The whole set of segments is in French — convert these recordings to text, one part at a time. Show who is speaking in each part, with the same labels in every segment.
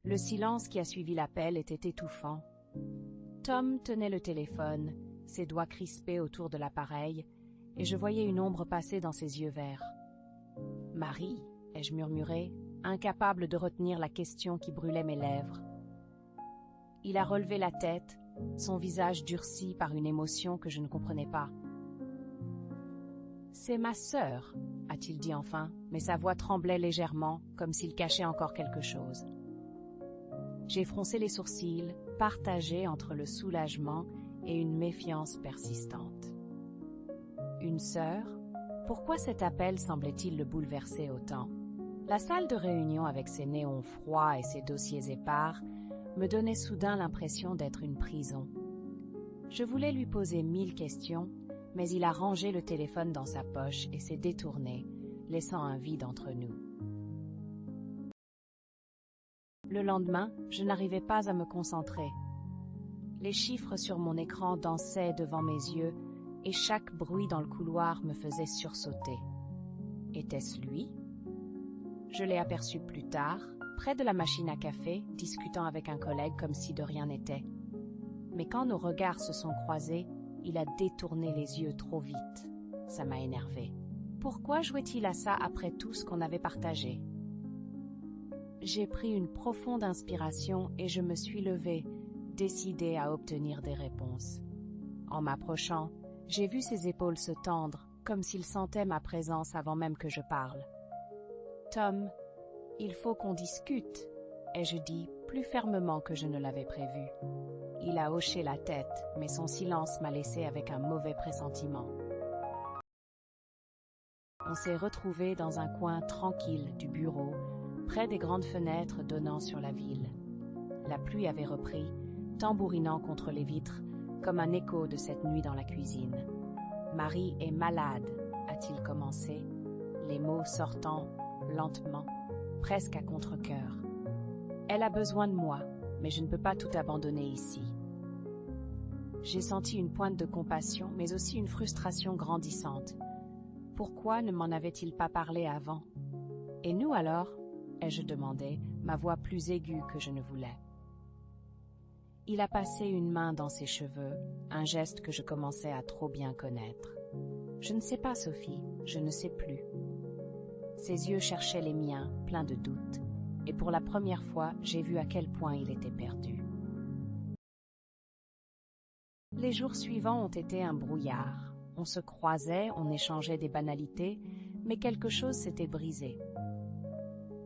Speaker 1: Le silence qui a suivi l'appel était étouffant. Tom tenait le téléphone, ses doigts crispés autour de l'appareil, et je voyais une ombre passer dans ses yeux verts. « Marie » ai-je murmuré, incapable de retenir la question qui brûlait mes lèvres. Il a relevé la tête, son visage durci par une émotion que je ne comprenais pas. « C'est ma sœur » a-t-il dit enfin, mais sa voix tremblait légèrement, comme s'il cachait encore quelque chose. J'ai froncé les sourcils, partagé entre le soulagement et une méfiance persistante. Une sœur? Pourquoi cet appel semblait-il le bouleverser autant? La salle de réunion avec ses néons froids et ses dossiers épars me donnait soudain l'impression d'être une prison. Je voulais lui poser 1000 questions, mais il a rangé le téléphone dans sa poche et s'est détourné, laissant un vide entre nous. Le lendemain, je n'arrivais pas à me concentrer. Les chiffres sur mon écran dansaient devant mes yeux et chaque bruit dans le couloir me faisait sursauter. Était-ce lui? Je l'ai aperçu plus tard, près de la machine à café, discutant avec un collègue comme si de rien n'était. Mais quand nos regards se sont croisés, il a détourné les yeux trop vite. Ça m'a énervé. Pourquoi jouait-il à ça après tout ce qu'on avait partagé? J'ai pris une profonde inspiration et je me suis levée, décidée à obtenir des réponses. En m'approchant, j'ai vu ses épaules se tendre, comme s'il sentait ma présence avant même que je parle. « Tom, il faut qu'on discute », ai-je dit plus fermement que je ne l'avais prévu. Il a hoché la tête, mais son silence m'a laissé avec un mauvais pressentiment. On s'est retrouvés dans un coin tranquille du bureau, près des grandes fenêtres donnant sur la ville. La pluie avait repris, tambourinant contre les vitres, comme un écho de cette nuit dans la cuisine. « Marie est malade », a-t-il commencé, les mots sortant lentement, presque à contre-cœur. « Elle a besoin de moi, mais je ne peux pas tout abandonner ici. » J'ai senti une pointe de compassion, mais aussi une frustration grandissante. Pourquoi ne m'en avait-il pas parlé avant? « Et nous alors ?» ai-je demandé, ma voix plus aiguë que je ne voulais. Il a passé une main dans ses cheveux, un geste que je commençais à trop bien connaître. « Je ne sais pas, Sophie, je ne sais plus. » Ses yeux cherchaient les miens, pleins de doutes, et pour la première fois, j'ai vu à quel point il était perdu. Les jours suivants ont été un brouillard. On se croisait, on échangeait des banalités, mais quelque chose s'était brisé.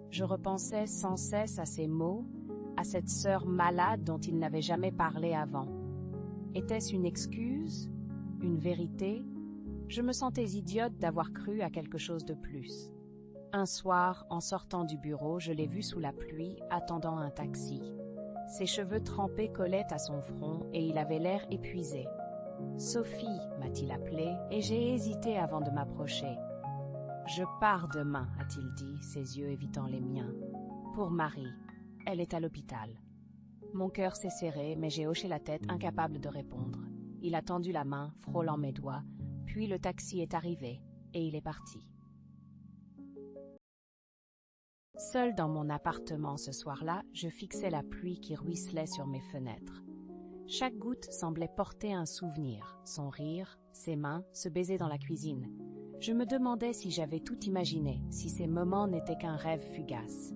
Speaker 1: Je repensais sans cesse à ces mots, à cette sœur malade dont il n'avait jamais parlé avant. Était-ce une excuse? Une vérité? Je me sentais idiote d'avoir cru à quelque chose de plus. Un soir, en sortant du bureau, je l'ai vu sous la pluie, attendant un taxi. Ses cheveux trempés collaient à son front et il avait l'air épuisé. « Sophie » m'a-t-il appelé, et j'ai hésité avant de m'approcher. « Je pars demain » a-t-il dit, ses yeux évitant les miens. « Pour Marie. Elle est à l'hôpital. » Mon cœur s'est serré, mais j'ai hoché la tête, incapable de répondre. Il a tendu la main, frôlant mes doigts, puis le taxi est arrivé, et il est parti. Seul dans mon appartement ce soir-là, je fixais la pluie qui ruisselait sur mes fenêtres. Chaque goutte semblait porter un souvenir, son rire, ses mains, ce baiser dans la cuisine. Je me demandais si j'avais tout imaginé, si ces moments n'étaient qu'un rêve fugace.